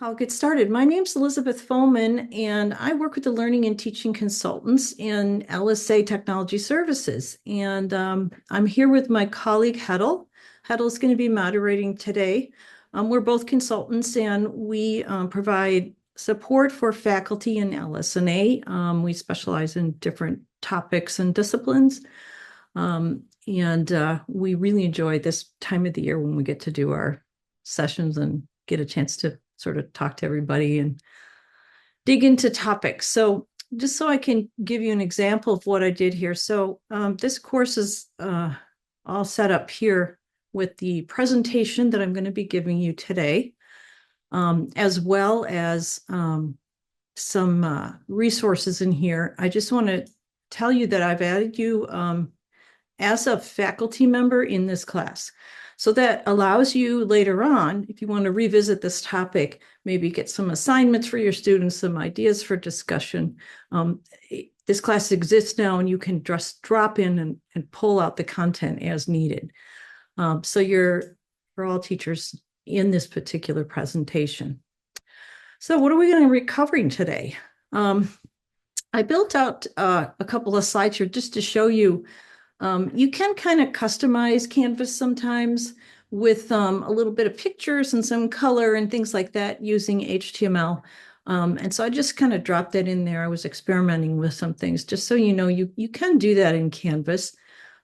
I'll get started. My name's Elizabeth Foman, and I work with the Learning and Teaching Consultants in LSA Technology Services. And I'm here with my colleague, Hedel. Hedel's going to be moderating today. We're both consultants, and we provide support for faculty in LS&A. We specialize in different topics and disciplines. And we really enjoy this time of the year when we get to do our sessions and get a chance to sort of talk to everybody and dig into topics. So just so I can give you an example of what I did here. So this course is all set up here with the presentation that I'm going to be giving you today, as well as some resources in here. I just want to tell you that I've added you as a faculty member in this class. So that allows you later on, if you want to revisit this topic, maybe get some assignments for your students, some ideas for discussion. This class exists now, and you can just drop in and pull out the content as needed. So you're all teachers in this particular presentation. So what are we going to be covering today? I built out a couple of slides here just to show you. You can kind of customize Canvas sometimes with a little bit of pictures and some color and things like that using HTML. And so I just kind of dropped that in there. I was experimenting with some things, just so you know, you can do that in Canvas.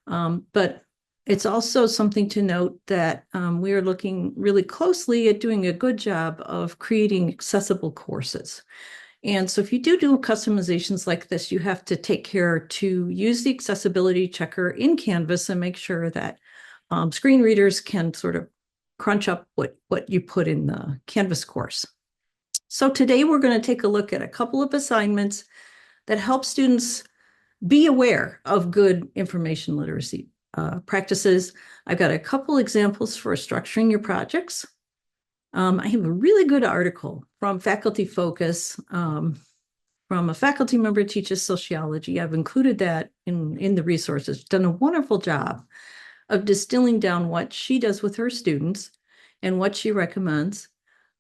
But it's also something to note that we are looking really closely at doing a good job of creating accessible courses. And so if you do customizations like this, you have to take care to use the accessibility checker in Canvas and make sure that screen readers can sort of crunch up what you put in the Canvas course. So today we're going to take a look at a couple of assignments that help students be aware of good information literacy practices. I've got a couple examples for structuring your projects. I have a really good article from Faculty Focus from a faculty member who teaches sociology. I've included that in the resources. Done a wonderful job of distilling down what she does with her students and what she recommends.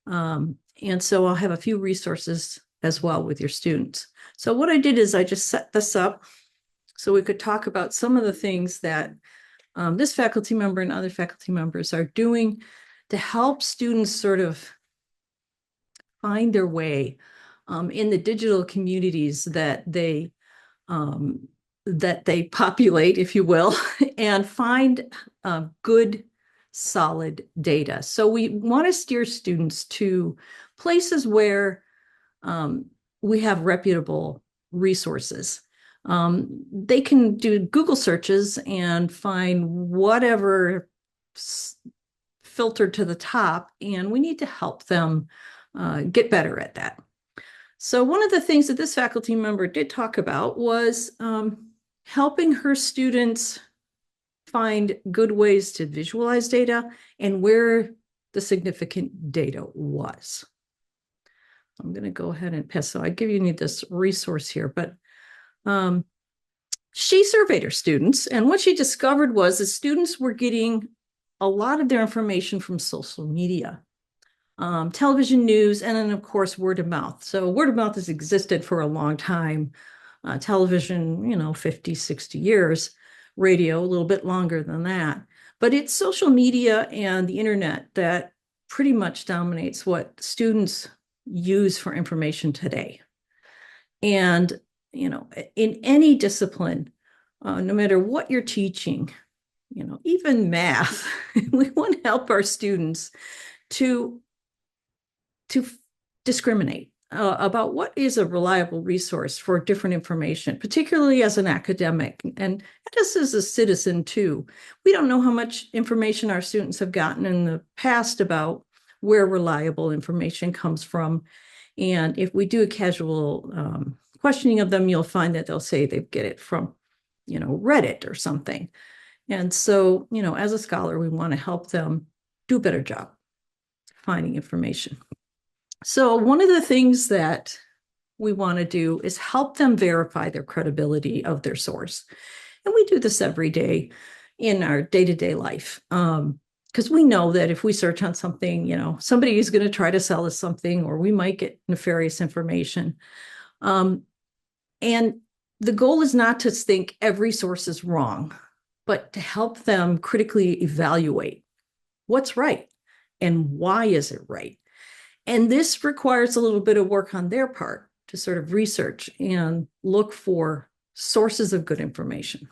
And so I'll have a few resources as well with your students. So what I did is I just set this up so we could talk about some of the things that this faculty member and other faculty members are doing to help students sort of find their way in the digital communities that they populate, if you will, and find good, solid data. So we want to steer students to places where we have reputable resources. They can do Google searches and find whatever filtered to the top, and we need to help them get better at that. So one of the things that this faculty member did talk about was helping her students find good ways to visualize data and where the significant data was. I'm going to go ahead and pass. So I need this resource here, but she surveyed her students, and what she discovered was that students were getting a lot of their information from social media, television news, and then, of course, word of mouth. So word of mouth has existed for a long time. Television, 50, 60 years, radio, a little bit longer than that. But it's social media and the internet that pretty much dominates what students use for information today. And, in any discipline, no matter what you're teaching, even math, we want to help our students to discriminate about what is a reliable resource for different information, particularly as an academic and just as a citizen too. We don't know how much information our students have gotten in the past about where reliable information comes from. And if we do a casual questioning of them, you'll find that they'll say they get it from, Reddit or something. And so, as a scholar, we want to help them do a better job finding information. So one of the things that we want to do is help them verify their credibility of their source. And we do this every day in our day-to-day life. because we know that if we search on something, somebody is going to try to sell us something, or we might get nefarious information. And the goal is not to think every source is wrong, but to help them critically evaluate what's right and why is it right. And this requires a little bit of work on their part to sort of research and look for sources of good information.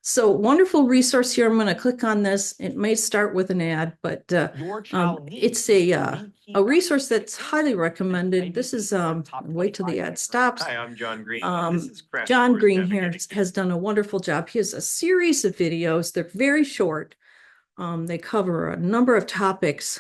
So wonderful resource here. I'm going to click on this. It may start with an ad, but it's a resource that's highly recommended. This is wait till the ad stops. Hi, I'm John Green. John Green here has done a wonderful job. He has a series of videos. They're very short. They cover a number of topics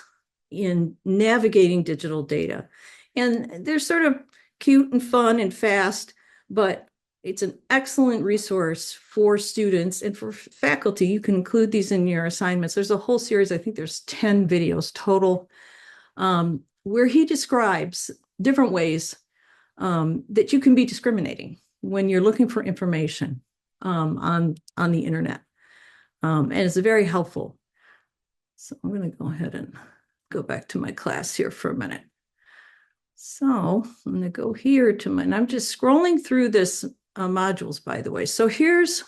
in navigating digital data, and they're sort of cute and fun and fast, but it's an excellent resource for students and for faculty. You can include these in your assignments. There's a whole series, I think there's 10 videos total, where he describes different ways that you can be discriminating when you're looking for information on the internet. And it's very helpful. So I'm going to go ahead and go back to my class here for a minute. So I'm going to go here to and I'm just scrolling through this modules, by the way. So here's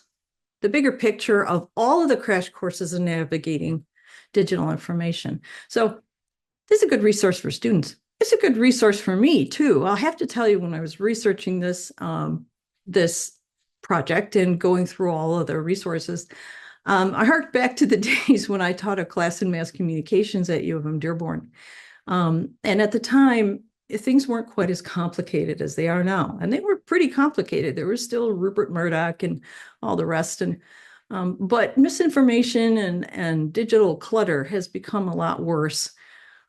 the bigger picture of all of the crash courses in navigating digital information. So this is a good resource for students. It's a good resource for me too. I'll have to tell you, when I was researching this, this project and going through all of the resources, I harked back to the days when I taught a class in mass communications at U of M Dearborn. And at the time, things weren't quite as complicated as they are now. And they were pretty complicated. There was still Rupert Murdoch and all the rest. And but misinformation and digital clutter has become a lot worse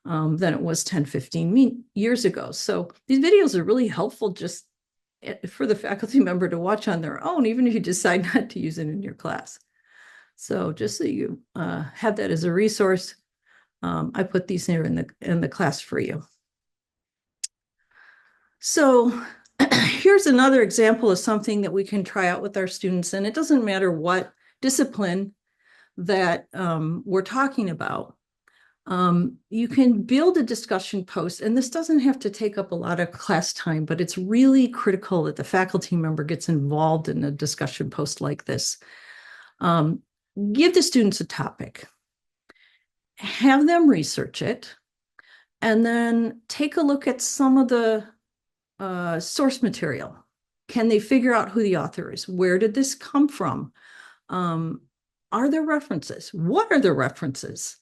than it was 10, 15 years ago. So these videos are really helpful just for the faculty member to watch on their own, even if you decide not to use it in your class. So just so you have that as a resource, I put these here in the class for you. So here's another example of something that we can try out with our students, and it doesn't matter what discipline that we're talking about. You can build a discussion post, and this doesn't have to take up a lot of class time, but it's really critical that the faculty member gets involved in a discussion post like this. Give the students a topic, have them research it, and then take a look at some of the source material. Can they figure out who the author is? Where did this come from? Are there references? What are the references?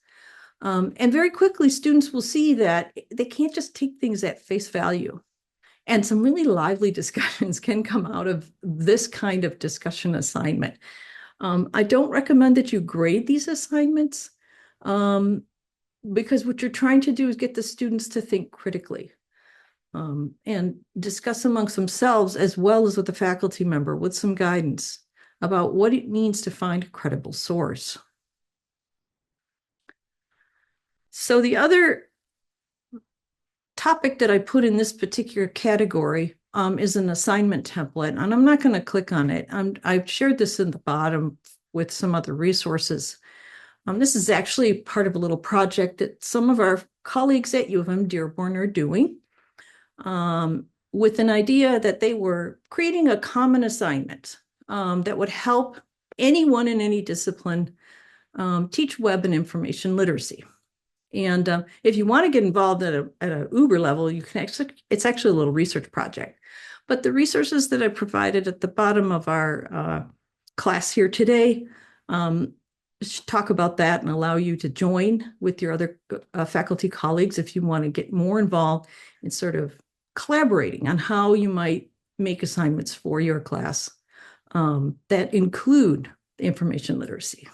And very quickly, students will see that they can't just take things at face value. And some really lively discussions can come out of this kind of discussion assignment. I don't recommend that you grade these assignments because what you're trying to do is get the students to think critically and discuss amongst themselves, as well as with the faculty member, with some guidance about what it means to find a credible source. So the other topic that I put in this particular category is an assignment template, and I'm not going to click on it. I've shared this in the bottom with some other resources. This is actually part of a little project that some of our colleagues at U of M Dearborn are doing with an idea that they were creating a common assignment that would help anyone in any discipline teach web and information literacy. And if you want to get involved at a Uber level, you can actually, it's actually a little research project. But the resources that I provided at the bottom of our class here today talk about that and allow you to join with your other faculty colleagues if you want to get more involved in sort of collaborating on how you might make assignments for your class that include information literacy.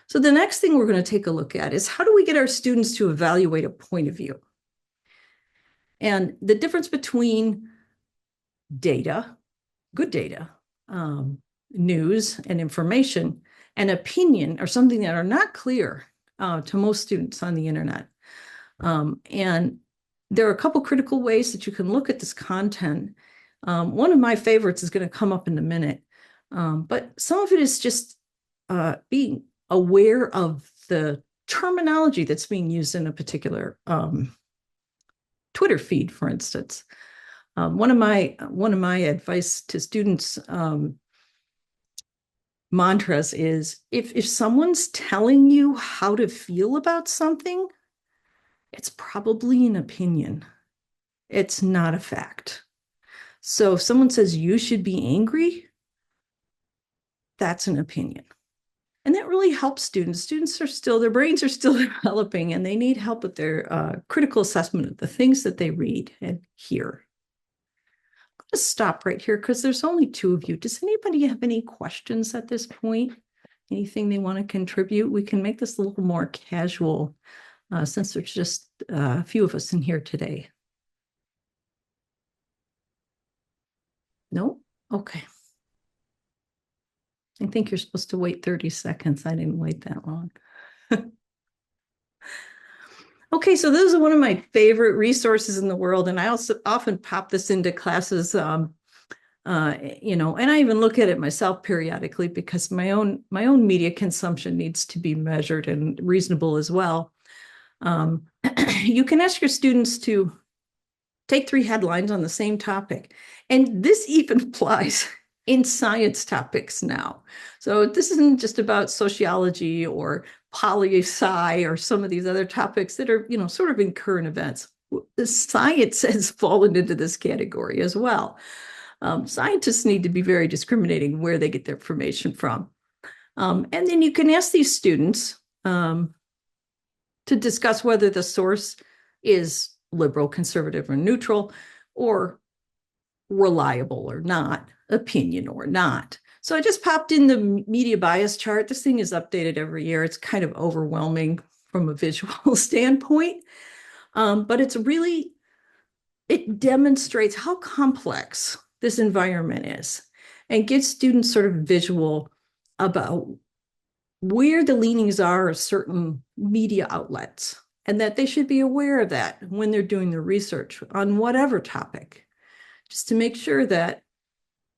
So the next thing we're going to take a look at is, how do we get our students to evaluate a point of view? And the difference between data, good data, news and information, and opinion are something that are not clear to most students on the internet. And there are a couple critical ways that you can look at this content. One of my favorites is going to come up in a minute, but some of it is just being aware of the terminology that's being used in a particular Twitter feed, for instance. One of my advice to students mantras is if someone's telling you how to feel about something, it's probably an opinion. It's not a fact. So if someone says you should be angry, that's an opinion. And that really helps students. Students are still, their brains are still developing, and they need help with their critical assessment of the things that they read and hear. I'm going to stop right here because there's only two of you. Does anybody have any questions at this point? Anything they want to contribute? We can make this a little more casual since there's just a few of us in here today. No? Okay. I think you're supposed to wait 30 seconds. I didn't wait that long. Okay, so this is one of my favorite resources in the world, and I also often pop this into classes, and I even look at it myself periodically because my own media consumption needs to be measured and reasonable as well. You can ask your students to take 3 headlines on the same topic, and this even applies in science topics now. So this isn't just about sociology or poli-sci or some of these other topics that are, sort of in current events. The science has fallen into this category as well. Scientists need to be very discriminating where they get their information from. And then you can ask these students to discuss whether the source is liberal, conservative, or neutral, or reliable or not, opinion or not. So I just popped in the media bias chart. This thing is updated every year. It's kind of overwhelming from a visual standpoint, but it demonstrates how complex this environment is and gives students sort of visual about where the leanings are of certain media outlets, and that they should be aware of that when they're doing their research on whatever topic, just to make sure that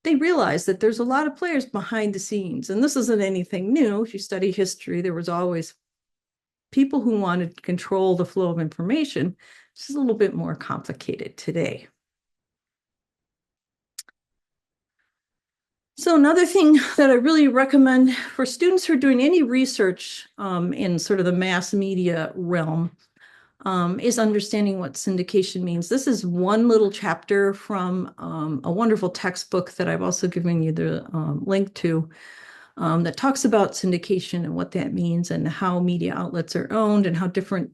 they realize that there's a lot of players behind the scenes. And this isn't anything new. If you study history, there was always people who wanted to control the flow of information. This is a little bit more complicated today. So another thing that I really recommend for students who are doing any research in sort of the mass media realm is understanding what syndication means. This is one little chapter from a wonderful textbook that I've also given you the link to that talks about syndication and what that means and how media outlets are owned and how different,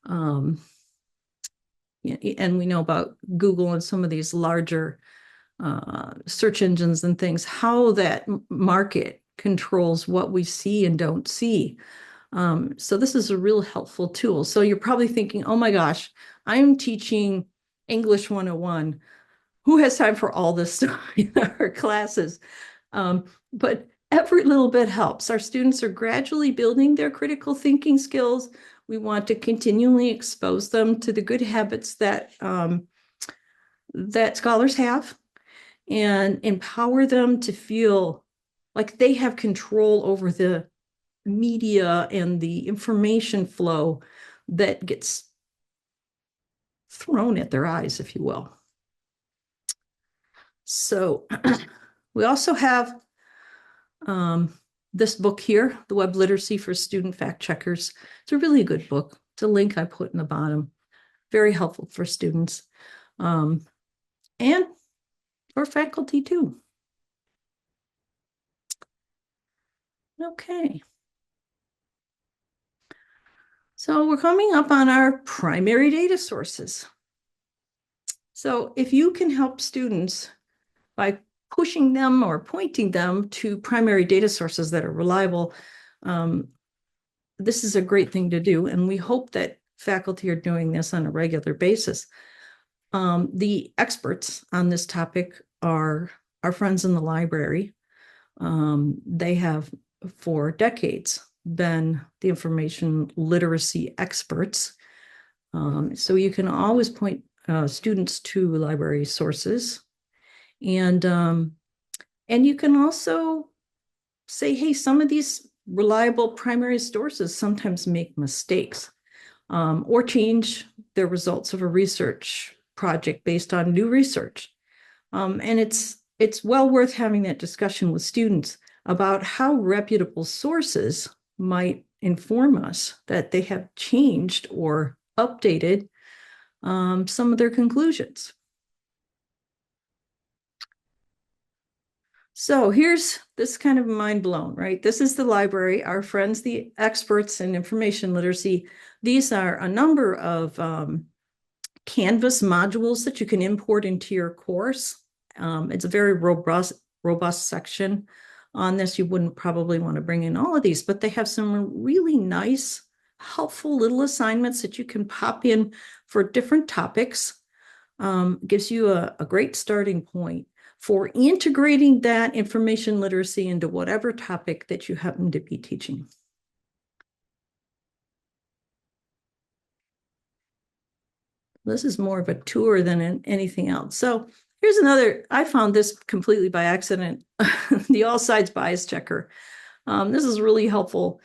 and we know about Google and some of these larger search engines and things, how that market controls what we see and don't see. So this is a real helpful tool. So you're probably thinking, oh my gosh, I'm teaching English 101. Who has time for all this stuff in our classes? But every little bit helps. Our students are gradually building their critical thinking skills. We want to continually expose them to the good habits that scholars have and empower them to feel like they have control over the media and the information flow that gets thrown at their eyes, if you will. So we also have this book here, The Web Literacy for Student Fact Checkers. It's a really good book. It's a link I put in the bottom. Very helpful for students and for faculty too. Okay. So we're coming up on our primary data sources. So if you can help students by pushing them or pointing them to primary data sources that are reliable, this is a great thing to do. And we hope that faculty are doing this on a regular basis. The experts on this topic are our friends in the library. They have for decades been the information literacy experts. So you can always point students to library sources. And you can also say, hey, some of these reliable primary sources sometimes make mistakes or change their results of a research project based on new research. And it's well worth having that discussion with students about how reputable sources might inform us that they have changed or updated some of their conclusions. So here's this kind of mind blown, right? This is the library, our friends, the experts in information literacy. These are a number of Canvas modules that you can import into your course. It's a very robust section on this. You wouldn't probably want to bring in all of these, but they have some really nice, helpful little assignments that you can pop in for different topics. Gives you a great starting point for integrating that information literacy into whatever topic that you happen to be teaching. This is more of a tour than anything else. So here's another, I found this completely by accident, the All Sides Bias Checker. This is really helpful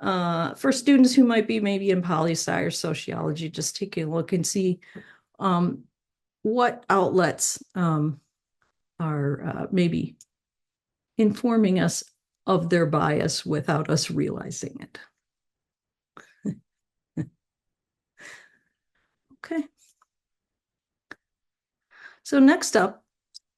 for students who might be maybe in poli-sci or sociology, just taking a look and see what outlets are maybe informing us of their bias without us realizing it. Okay. So next up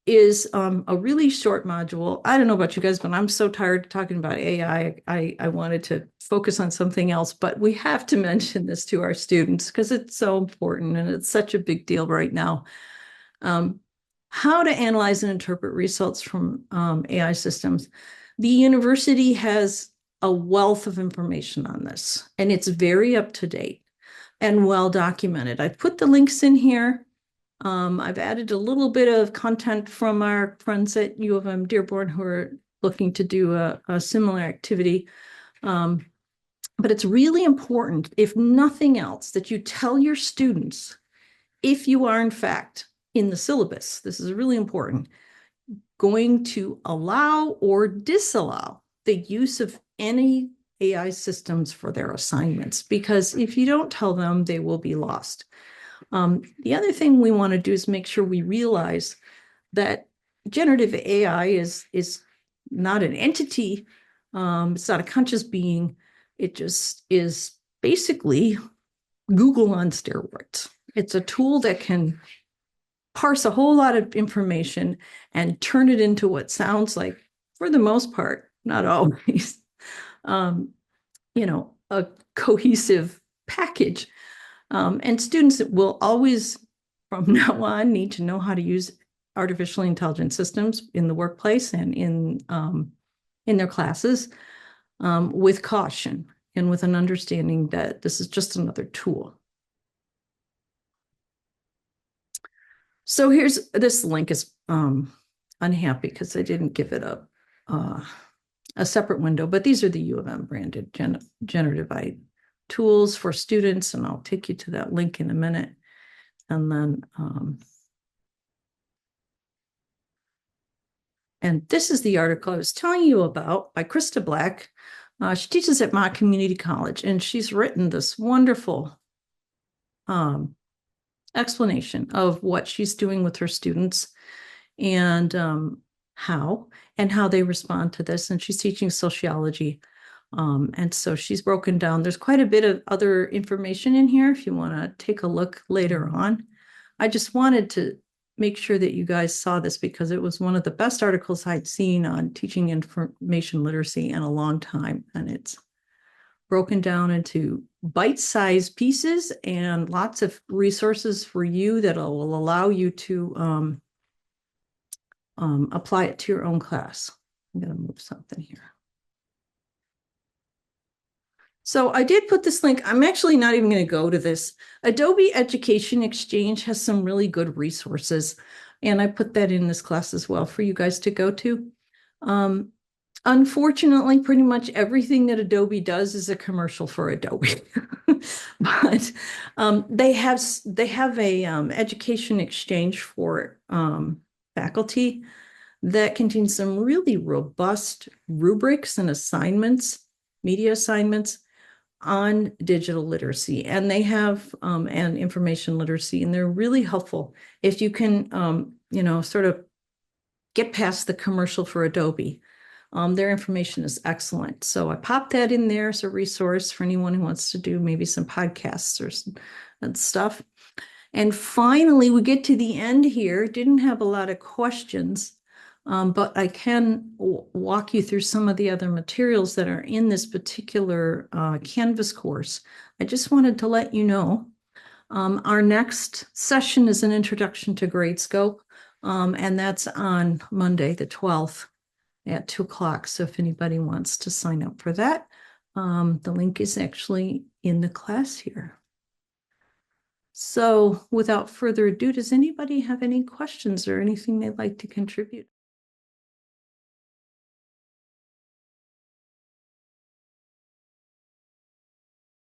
is a really short module. I don't know about you guys, but I'm so tired of talking about AI. I wanted to focus on something else, but we have to mention this to our students because it's so important and it's such a big deal right now. How to analyze and interpret results from AI systems. The university has a wealth of information on this, and it's very up to date and well documented. I've put the links in here. I've added a little bit of content from our friends at U of M Dearborn who are looking to do a similar activity. But it's really important, if nothing else, that you tell your students, if you are in fact in the syllabus, this is really important, going to allow or disallow the use of any AI systems for their assignments, because if you don't tell them, they will be lost. The other thing we want to do is make sure we realize that generative AI is not an entity. It's not a conscious being. It just is basically Google on steroids. It's a tool that can parse a whole lot of information and turn it into what sounds like, for the most part, not always, a cohesive package. And students will always, from now on, need to know how to use artificial intelligence systems in the workplace and in their classes with caution and with an understanding that this is just another tool. So here's, this link is unhappy because I didn't give it a separate window, but these are the U of M branded generative AI tools for students, and I'll take you to that link in a minute. And then, and this is the article I was telling you about by Krista Black. She teaches at Mott Community College, and she's written this wonderful explanation of what she's doing with her students and how they respond to this. And she's teaching sociology. And so she's broken down. There's quite a bit of other information in here if you want to take a look later on. I just wanted to make sure that you guys saw this because it was one of the best articles I'd seen on teaching information literacy in a long time. And it's broken down into bite-sized pieces and lots of resources for you that will allow you to apply it to your own class. I'm going to move something here. So I did put this link. I'm actually not even going to go to this. Adobe Education Exchange has some really good resources, and I put that in this class as well for you guys to go to. Unfortunately, pretty much everything that Adobe does is a commercial for Adobe. But they have a education exchange for faculty that contains some really robust rubrics and assignments media assignments on digital literacy, and they have and information literacy, and they're really helpful if you can sort of get past the commercial for Adobe. Their information is excellent. So I popped that in there as a resource for anyone who wants to do maybe some podcasts or and stuff. And finally, we get to the end here. Didn't have a lot of questions, but I can walk you through some of the other materials that are in this particular Canvas course. I just wanted to let you know our next session is an introduction to Gradescope, and that's on Monday, the 12th at 2:00. So if anybody wants to sign up for that, the link is actually in the class here. So without further ado, does anybody have any questions or anything they'd like to contribute?